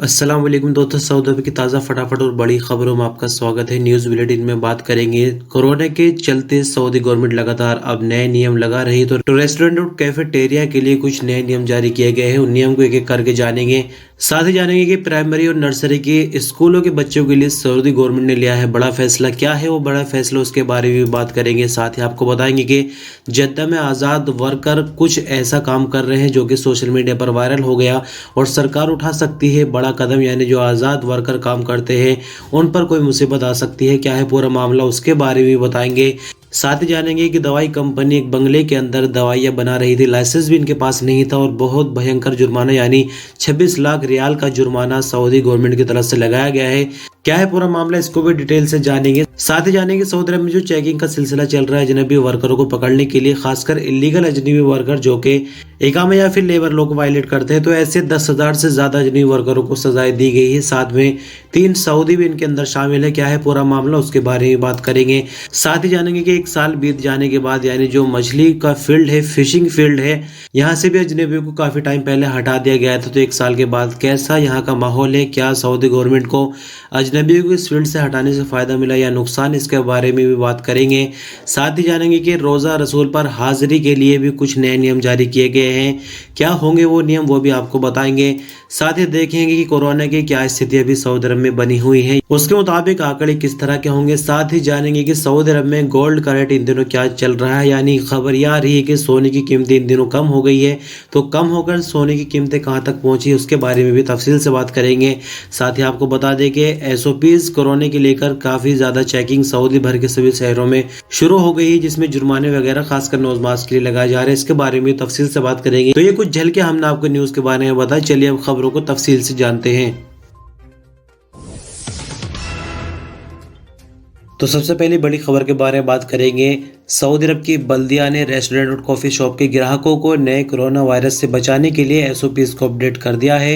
अस्सलाम वालेकुम दोस्तों, सऊदी अरब की ताज़ा फटाफट और बड़ी खबरों में आपका स्वागत है। न्यूज़ बुलेटिन में बात करेंगे कोरोना के चलते सऊदी गवर्नमेंट लगातार अब नए नियम लगा रही है। तो रेस्टोरेंट और कैफेटेरिया के लिए कुछ नए नियम जारी किए गए हैं। उन नियम को एक एक करके जानेंगे। साथ ही जानेंगे कि प्राइमरी और नर्सरी के स्कूलों के बच्चों के लिए सऊदी गवर्नमेंट ने लिया है बड़ा फैसला। क्या है वो बड़ा फैसला, उसके बारे में भी बात करेंगे। साथ ही आपको बताएंगे कि जद्दा में आज़ाद वर्कर कुछ ऐसा काम कर रहे हैं जो कि सोशल मीडिया पर वायरल हो गया और सरकार उठा सकती है बड़ा कदम, यानी जो आज़ाद वर्कर काम करते हैं उन पर कोई मुसीबत आ सकती है। क्या है पूरा मामला, उसके बारे में भी बताएंगे। साथ ही जानेंगे कि दवाई कंपनी एक बंगले के अंदर दवाइयां बना रही थी, लाइसेंस भी इनके पास नहीं था और बहुत भयंकर जुर्माना यानी 26 लाख रियाल का जुर्माना सऊदी गवर्नमेंट की तरफ से लगाया गया है। क्या है पूरा मामला, इसको भी डिटेल से जानेंगे। साथ ही जानेंगे सऊदी अरब में जो चेकिंग का सिलसिला चल रहा है अजनबी वर्करों को पकड़ने के लिए, खासकर इलीगल अजनबी वर्कर जो कि इकामा या फिर लेबर लॉ को वायलेट करते हैं, तो ऐसे 10,000 से ज्यादा अजनबी वर्करों को सजाएं दी गई है। साथ में 3 सऊदी भी इनके अंदर शामिल है। क्या है पूरा मामला, उसके बारे में बात करेंगे। साथ ही जानेंगे कि 1 साल बीत जाने के बाद यानी जो मछली का फील्ड है, फिशिंग फील्ड है, यहाँ से भी अजनबियों को काफी टाइम पहले हटा दिया गया था। तो 1 साल के बाद कैसा यहाँ का माहौल है, क्या सऊदी गवर्नमेंट को अजनबियों को इस फील्ड से हटाने से फायदा मिला या नुकसान, इसके बारे में भी बात करेंगे। साथ ही जानेंगे कि रोजा रसूल पर हाजिरी के लिए भी कुछ नए नियम जारी किए गए हैं। क्या होंगे वो नियम, वो भी आपको बताएंगे। साथ ही देखेंगे कि कोरोना की क्या स्थिति अभी सऊदी अरब में बनी हुई है, उसके मुताबिक आंकड़े किस तरह के होंगे। साथ ही जानेंगे कि सऊदी अरब में गोल्ड का रेट इन दिनों क्या चल रहा है, यानी खबर यह आ रही है कि सोने की कीमतें इन दिनों कम हो गई है। तो कम होकर सोने की कीमतें कहां तक पहुंची, उसके बारे में भी तफसील से बात करेंगे। साथ ही आपको बता दें कि SOPs कोरोना के लेकर काफी ज्यादा चेकिंग सऊदी भर के सभी शहरों में शुरू हो गई है, जिसमें जुर्माने वगैरह खासकर नोज मास्क के लिए लगाए जा रहे हैं। इसके बारे में तफसील से बात करेंगे। तो ये कुछ झलके हमने आपको न्यूज के बारे में बताया। चलिए अब खबरों को तफसील से जानते हैं। तो सबसे पहले बड़ी खबर के बारे में बात करेंगे। सऊदी अरब की बल्दिया ने रेस्टोरेंट और कॉफी शॉप के ग्राहकों को नए कोरोना वायरस से बचाने के लिए SOPs को अपडेट कर दिया है।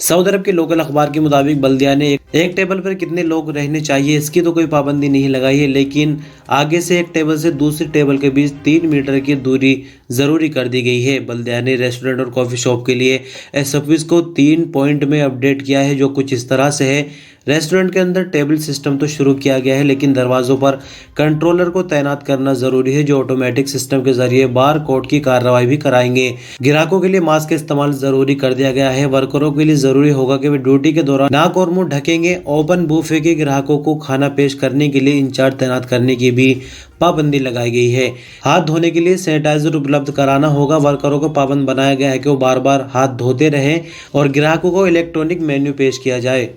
सऊदी अरब के लोकल अखबार के मुताबिक बल्दिया ने एक टेबल पर कितने लोग रहने चाहिए इसकी तो कोई पाबंदी नहीं लगाई है, लेकिन आगे से एक टेबल से दूसरी टेबल के बीच 3 मीटर की दूरी जरूरी कर दी गई है। बल्दिया ने रेस्टोरेंट और कॉफी शॉप के लिए SOPs को 3 पॉइंट में अपडेट किया है, जो कुछ इस तरह से है। रेस्टोरेंट के अंदर टेबल सिस्टम तो शुरू किया गया है, लेकिन दरवाजों पर कंट्रोलर को तैनात करना जरूरी है, जो ऑटोमेटिक सिस्टम के जरिए बार कोड की कार्रवाई भी कराएंगे। ग्राहकों के लिए मास्क का इस्तेमाल जरूरी कर दिया गया है। वर्करों के लिए जरूरी होगा कि वे ड्यूटी के दौरान नाक और मुंह ढकेंगे। ओपन बुफे के ग्राहकों को खाना पेश करने के लिए इंचार्ज तैनात करने की भी पाबंदी लगाई गई है। हाथ धोने के लिए सैनिटाइजर उपलब्ध कराना होगा। वर्करों को पाबंद बनाया गया है कि वो बार बार हाथ धोते रहें और ग्राहकों को इलेक्ट्रॉनिक मेन्यू पेश किया जाए।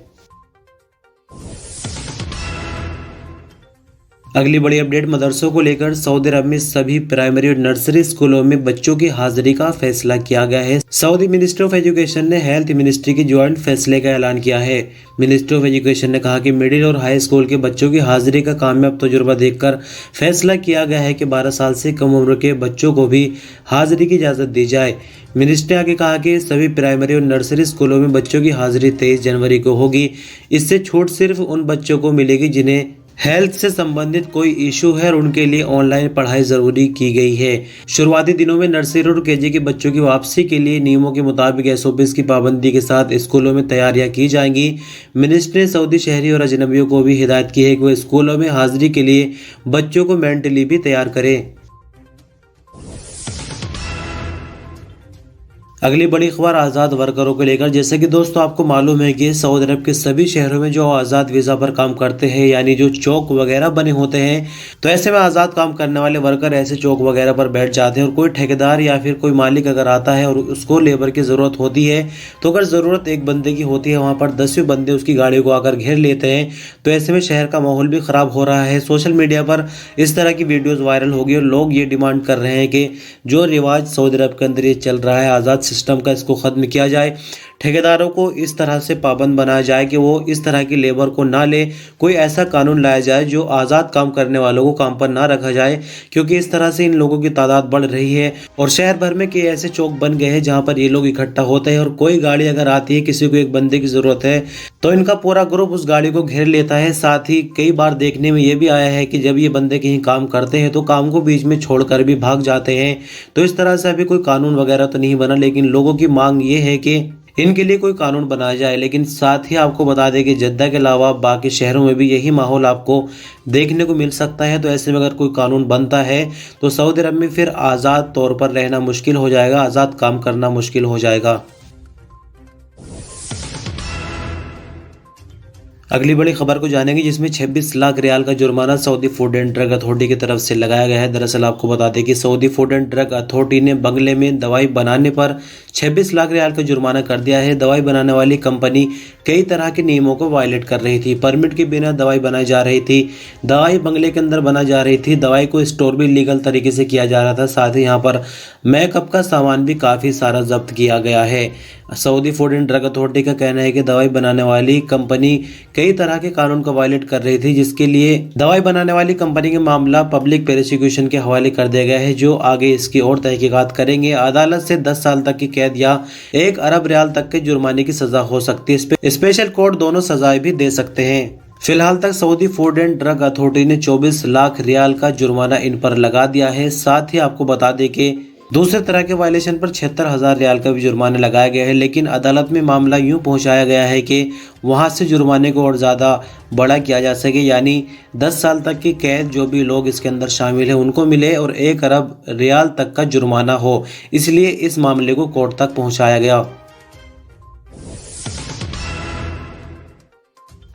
अगली बड़ी अपडेट मदरसों को लेकर। सऊदी अरब में सभी प्राइमरी और नर्सरी स्कूलों में बच्चों की हाजिरी का फैसला किया गया है। सऊदी मिनिस्ट्री ऑफ एजुकेशन ने हेल्थ मिनिस्ट्री की ज्वाइंट फैसले का ऐलान किया है। मिनिस्ट्री ऑफ एजुकेशन ने कहा कि मिडिल और हाई स्कूल के बच्चों की हाजिरी का कामयाब तजुर्बा देखकर फैसला किया गया है कि 12 साल से कम उम्र के बच्चों को भी हाजिरी की इजाज़त दी जाए। मिनिस्ट्री ने आगे कहा कि सभी प्राइमरी और नर्सरी स्कूलों में बच्चों की हाजिरी 23 जनवरी को होगी। इससे छूट सिर्फ उन बच्चों को मिलेगी जिन्हें हेल्थ से संबंधित कोई इशू है और उनके लिए ऑनलाइन पढ़ाई जरूरी की गई है। शुरुआती दिनों में नर्सरी और KG के बच्चों की वापसी के लिए नियमों के मुताबिक SOPs की पाबंदी के साथ स्कूलों में तैयारियां की जाएंगी। मिनिस्ट्री ने सऊदी शहरी और अजनबियों को भी हिदायत की है कि वे स्कूलों में हाजिरी के लिए बच्चों को मेंटली भी तैयार करें। अगली बड़ी खबर आज़ाद वर्करों को लेकर। जैसे कि दोस्तों आपको मालूम है कि सऊदी अरब के सभी शहरों में जो आज़ाद वीज़ा पर काम करते हैं, यानी जो चौक वगैरह बने होते हैं, तो ऐसे में आज़ाद काम करने वाले वर्कर ऐसे चौक वगैरह पर बैठ जाते हैं और कोई ठेकेदार या फिर कोई मालिक अगर आता है और उसको लेबर की ज़रूरत होती है, तो अगर ज़रूरत एक बंदे की होती है, वहाँ पर 10वें बंदे उसकी गाड़ी को आकर घेर लेते हैं। तो ऐसे में शहर का माहौल भी ख़राब हो रहा है। सोशल मीडिया पर इस तरह की वीडियोज़ वायरल हो गई और लोग ये डिमांड कर रहे हैं कि जो रिवाज सऊदी अरब के अंदर ये चल रहा है आज़ाद सिस्टम का, इसको खत्म किया जाए। ठेकेदारों को इस तरह से पाबंद बनाया जाए कि वो इस तरह की लेबर को ना ले। कोई ऐसा कानून लाया जाए जो आज़ाद काम करने वालों को काम पर ना रखा जाए, क्योंकि इस तरह से इन लोगों की तादाद बढ़ रही है और शहर भर में कई ऐसे चौक बन गए हैं जहां पर ये लोग इकट्ठा होते हैं और कोई गाड़ी अगर आती है, किसी को एक बंदे की ज़रूरत है, तो इनका पूरा ग्रुप उस गाड़ी को घेर लेता है। साथ ही कई बार देखने में ये भी आया है कि जब ये बंदे कहीं काम करते हैं तो काम को बीच में छोड़कर भी भाग जाते हैं। तो इस तरह से अभी कोई कानून वगैरह तो नहीं बना, लेकिन लोगों की मांग ये है कि इनके लिए कोई कानून बनाया जाए। लेकिन साथ ही आपको बता दें कि जद्दा के अलावा बाकी शहरों में भी यही माहौल आपको देखने को मिल सकता है। तो ऐसे में अगर कोई कानून बनता है तो सऊदी अरब में फिर आज़ाद तौर पर रहना मुश्किल हो जाएगा, आज़ाद काम करना मुश्किल हो जाएगा। अगली बड़ी खबर को जानेंगे, जिसमें 26 लाख रियाल का जुर्माना Saudi food and drug authority की तरफ से लगाया गया है। दरअसल आपको बता दें कि Saudi food and drug authority ने बंगले में दवाई बनाने पर 26 लाख रियाल का जुर्माना कर दिया है। दवाई बनाने वाली कंपनी कई तरह के नियमों को वायलेट कर रही थी। परमिट के बिना दवाई बनाई जा रही थी, दवाई बंगले के अंदर बना जा रही थी, दवाई को स्टोर भी लीगल तरीके से किया जा रहा था। साथ ही यहाँ पर मेकअप का सामान भी काफ़ी सारा जब्त किया गया है। Saudi food and drug authority का कहना है कि दवाई बनाने वाली कंपनी कई तरह के कानून को वायलेट कर रही थी, जिसके लिए दवाई बनाने वाली कंपनी का मामला पब्लिक प्रोसिक्यूशन के हवाले कर दिया गया है, जो आगे इसकी और तहकीकात करेंगे। अदालत से 10 साल तक की कैद या 1 अरब रियाल तक के जुर्माने की सजा हो सकती है। स्पेशल कोर्ट दोनों सजाएं भी दे सकते हैं। फिलहाल तक Saudi food and drug authority ने 24 लाख रियाल का जुर्माना इन पर लगा दिया है। साथ ही आपको बता दें कि दूसरे तरह के वायलेशन पर 76,000 रियाल का भी जुर्माना लगाया गया है। लेकिन अदालत में मामला यूं पहुंचाया गया है कि वहां से जुर्माने को और ज़्यादा बड़ा किया जा सके, यानी 10 साल तक की कैद जो भी लोग इसके अंदर शामिल हैं उनको मिले और 1 अरब रियाल तक का जुर्माना हो। इसलिए इस मामले को कोर्ट तक पहुँचाया गया।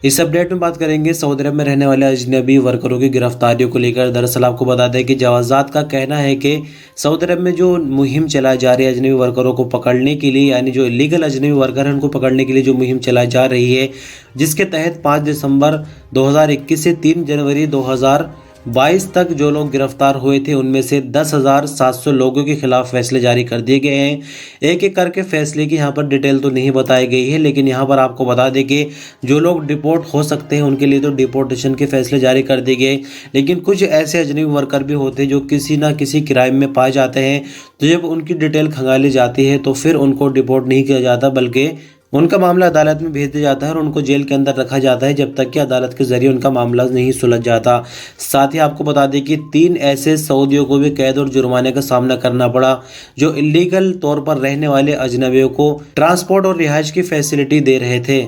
इस अपडेट में बात करेंगे सऊदी अरब में रहने वाले अजनबी वर्करों की गिरफ्तारियों को लेकर। दरअसल आपको बता दें कि जवाजात का कहना है कि सऊदी अरब में जो मुहिम चलाई जा रही है अजनबी वर्करों को पकड़ने के लिए, यानी जो इलीगल अजनबी वर्कर हैं उनको पकड़ने के लिए जो मुहिम चलाई जा रही है, जिसके तहत 5 दिसंबर 2021 से 3 जनवरी 2022 तक जो लोग गिरफ्तार हुए थे उनमें से 10,700 लोगों के खिलाफ फैसले जारी कर दिए गए हैं। एक एक करके फैसले की यहाँ पर डिटेल तो नहीं बताई गई है, लेकिन यहाँ पर आपको बता दें कि जो लोग डिपोर्ट हो सकते हैं उनके लिए तो डिपोर्टेशन के फैसले जारी कर दिए गए। लेकिन कुछ ऐसे अजनबी वर्कर भी होते हैं जो किसी ना किसी क्राइम में पाए जाते हैं, तो जब उनकी डिटेल खंगाली जाती है तो फिर उनको डिपोर्ट नहीं किया जाता, बल्कि उनका मामला अदालत में भेज दिया जाता है और उनको जेल के अंदर रखा जाता है जब तक कि अदालत के जरिए उनका मामला नहीं सुलझ जाता। साथ ही आपको बता दें कि 3 ऐसे सऊदियों को भी कैद और जुर्माने का सामना करना पड़ा जो इलीगल तौर पर रहने वाले अजनबियों को ट्रांसपोर्ट और रिहाइश की फैसिलिटी दे रहे थे।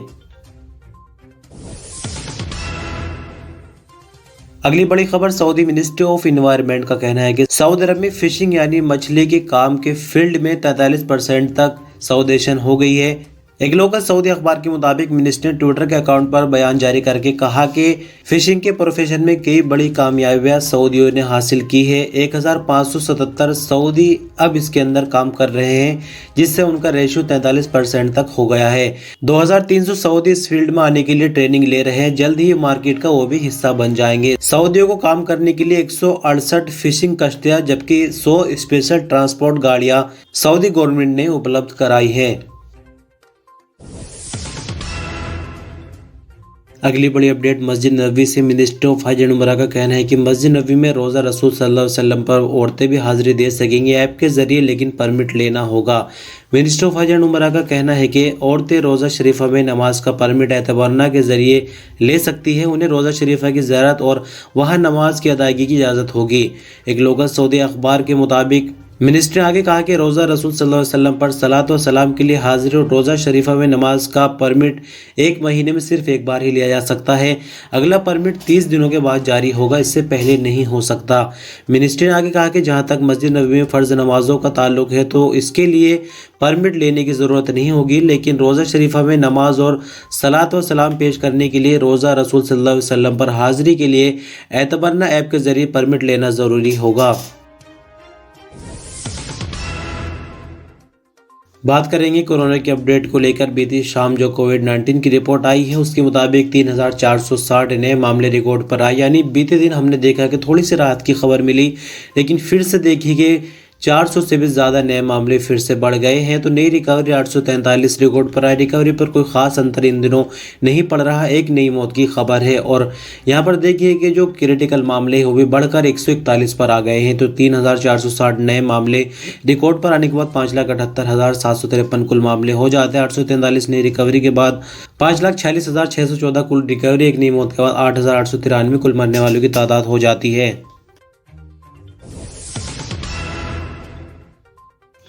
अगली बड़ी खबर, सऊदी मिनिस्ट्री ऑफ इन्वायरमेंट का कहना है कि सऊदी अरब में फिशिंग यानी मछली के काम के फील्ड में 43% तक सऊदेशन हो गई है। एक लोकल सऊदी अखबार के मुताबिक मिनिस्ट्री ने ट्विटर के अकाउंट पर बयान जारी करके कहा कि फिशिंग के प्रोफेशन में कई बड़ी कामयाबियां सऊदियों ने हासिल की है। 1577 सऊदी अब इसके अंदर काम कर रहे हैं, जिससे उनका रेशियो 43% तक हो गया है। 2300 सऊदी इस फील्ड में आने के लिए ट्रेनिंग ले रहे हैं। जल्द ही मार्केट का वो भी हिस्सा बन जाएंगे। सऊदियों को काम करने के लिए 168 फिशिंग कश्तियां जबकि 100 स्पेशल ट्रांसपोर्ट गाड़ियां सऊदी गवर्नमेंट ने उपलब्ध कराई है। अगली बड़ी अपडेट मस्जिद नबवी से। मिनिस्टर ऑफ हज एंड उमरा का कहना है कि मस्जिद नबवी में रोज़ा रसूल सल्लल्लाहु अलैहि वसल्लम पर औरतें भी हाजिरी दे सकेंगी ऐप के जरिए, लेकिन परमिट लेना होगा। मिनिस्टर ऑफ हज एंड उमरा का कहना है कि औरतें रोज़ा शरीफा में नमाज का परमिट एतबरना के जरिए ले सकती है। उन्हें रोज़ा शरीफा की ज़ियारत और वहाँ नमाज की अदायगी की इजाज़त होगी। एक लोकल सऊदी अखबार के मुताबिक मिनिस्टर ने आगे कहा कि रोज़ा रसूल सल्लल्लाहु अलैहि वसल्लम पर सलात व सलाम के लिए हाजिर और रोज़ा शरीफा में नमाज का परमिट 1 महीने में सिर्फ एक बार ही लिया जा सकता है। अगला परमिट 30 दिनों के बाद जारी होगा, इससे पहले नहीं हो सकता। मिनिस्टर ने आगे कहा कि जहां तक मस्जिद नबवी में फ़र्ज़ नमाजों का ताल्लुक है तो इसके लिए परमिट लेने की ज़रूरत नहीं होगी, लेकिन रोज़ा शरीफा में नमाज और सलात व सलाम पेश करने के लिए रोज़ा रसूल सल्लल्लाहु अलैहि वसल्लम पर हाजिरी के लिए एतबरना ऐप के ज़रिए परमिट लेना ज़रूरी होगा। बात करेंगे कोरोना की अपडेट को लेकर। बीती शाम जो कोविड-19 की रिपोर्ट आई है उसके मुताबिक 3,460 नए मामले रिकॉर्ड पर आए, यानी बीते दिन हमने देखा कि थोड़ी सी राहत की खबर मिली, लेकिन फिर से देखिए कि 400 से भी ज़्यादा नए मामले फिर से बढ़ गए हैं। तो नई रिकवरी 843 रिकॉर्ड पर आई। रिकवरी पर कोई ख़ास अंतर इन दिनों नहीं पड़ रहा, एक नई मौत की खबर है। और यहाँ पर देखिए कि जो क्रिटिकल मामले हैं वो भी बढ़कर 141 पर आ गए हैं। तो 3,460 नए मामले रिकॉर्ड पर आने के बाद 5,78,753 कुल मामले हो जाते हैं। 843 नई रिकवरी के बाद 5,46,614 कुल रिकवरी, एक नई मौत के बाद 8,893 कुल मरने वालों की तादाद हो जाती है।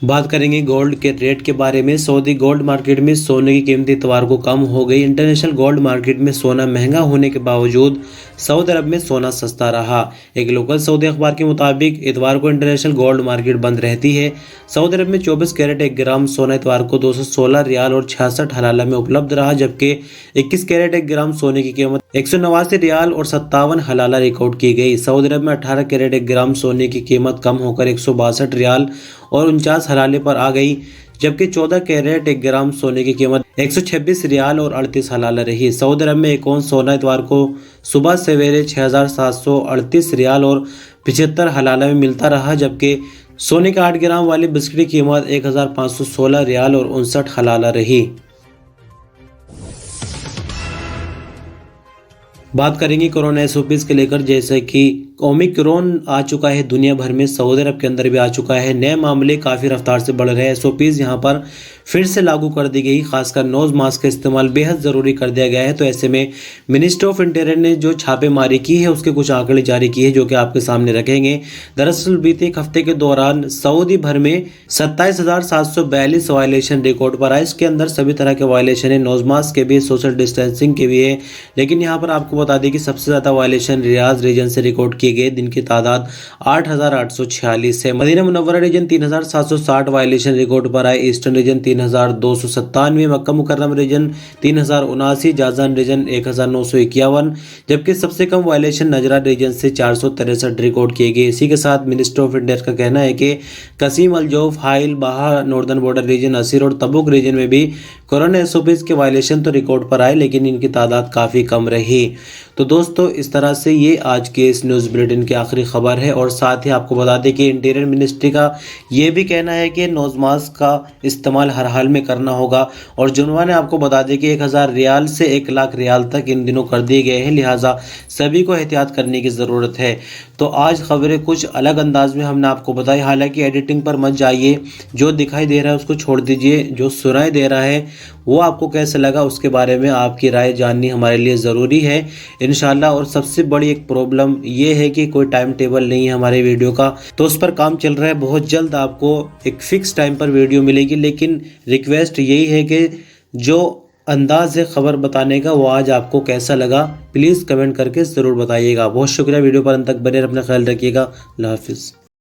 बात करेंगे गोल्ड के रेट के बारे में। सऊदी गोल्ड मार्केट में सोने की कीमत इतवार को कम हो गई। इंटरनेशनल गोल्ड मार्केट में सोना महंगा होने के बावजूद सऊदी अरब में सोना सस्ता रहा। एक लोकल सऊदी अखबार के मुताबिक इतवार को इंटरनेशनल गोल्ड मार्केट बंद रहती है। सऊदी अरब में 24 कैरेट 1 ग्राम सोना इतवार को 216 रियाल और 66 हलाला में उपलब्ध रहा, जबकि 21 कैरेट 1 ग्राम सोने की कीमत 189 रियाल और 57 हलाला रिकॉर्ड की गई। सऊदी अरब में 18 कैरेट 1 ग्राम सोने की कीमत कम होकर 162 रियाल और 49 हलाले पर आ गई, जबकि 14 कैरेट 1 ग्राम सोने की कीमत 126 रियाल और 38 हलाला रही। सऊदी अरब में एक औंस सोना इतवार को सुबह सवेरे 6738 रियाल और 75 हलाला में मिलता रहा, जबकि सोने के 8 ग्राम वाली बिस्किट की कीमत 1516 रियाल और 59 हलाला रही। बात करेंगे कोरोना एसओपीज के लेकर, जैसे कि ओमिक्रॉन आ चुका है दुनिया भर में, सऊदी अरब के अंदर भी आ चुका है। नए मामले काफ़ी रफ्तार से बढ़ रहे हैं। एसओपीज यहाँ पर फिर से लागू कर दी गई। खासकर नोज मास्क का इस्तेमाल बेहद ज़रूरी कर दिया गया है। तो ऐसे में मिनिस्ट्री ऑफ इंटीरियर ने जो छापेमारी की है उसके कुछ आंकड़े जारी किए जो कि आपके सामने रखेंगे। दरअसल बीते एक हफ्ते के दौरान सऊदी भर में 27,742 वायलेशन रिकॉर्ड पर आए। इसके अंदर सभी तरह के वायलेशन है, नोज मास्क के भी, सोशल डिस्टेंसिंग के भी है। लेकिन यहाँ पर आपको बता दें कि सबसे ज़्यादा वायलेशन रियाज रीजन से रिकॉर्ड किए गए, दिन की तादाद 8,846 है। Medina Munawwara region 3,760 violation record पर आए। Eastern region 3,297, Makkah Mukarramah region 3,079, Jazan region 1,951, जबकि सबसे कम वायलेशन नजरा रीजन से 463 रिकॉर्ड किए गए। इसी के साथ मिनिस्ट्री ऑफ इंटीरियर का कहना है कि कसीम अलजौफ, हाइल, बाहा, नॉर्दर्न बॉर्डर रीजन, असीर और तबुक रीजन में भी कोरोना एसओपीज के वायलेशन तो रिकॉर्ड पर आए, लेकिन इनकी तादाद काफ़ी कम रही। तो दोस्तों, इस तरह से ये आज के इस न्यूज़ बुलेटिन की आखिरी खबर है। और साथ ही आपको बता दें कि इंटीरियर मिनिस्ट्री का ये भी कहना है कि नोज मास्क का इस्तेमाल हर हाल में करना होगा। और जुनवा ने आपको बता दें कि 1000 रियाल से 1 लाख रियाल तक इन दिनों कर दिए गए हैं, लिहाजा सभी को एहतियात करने की ज़रूरत है। तो आज खबरें कुछ अलग अंदाज में हमने आपको बताई। हालांकि एडिटिंग पर मत जाइए, जो दिखाई दे रहा है उसको छोड़ दीजिए, जो सुनाई दे रहा है वो आपको कैसा लगा उसके बारे में आपकी राय जाननी हमारे लिए ज़रूरी है इंशाल्लाह। और सबसे बड़ी एक प्रॉब्लम ये है कि कोई टाइम टेबल नहीं है हमारे वीडियो का, तो उस पर काम चल रहा है। बहुत जल्द आपको एक फिक्स टाइम पर वीडियो मिलेगी, लेकिन रिक्वेस्ट यही है कि जो अंदाज है खबर बताने का वो आज आपको कैसा लगा प्लीज़ कमेंट करके ज़रूर बताइएगा। बहुत शुक्रिया, वीडियो पर अंत तक बने, अपना ख्याल रखिएगा। अल्लाह हाफिज़।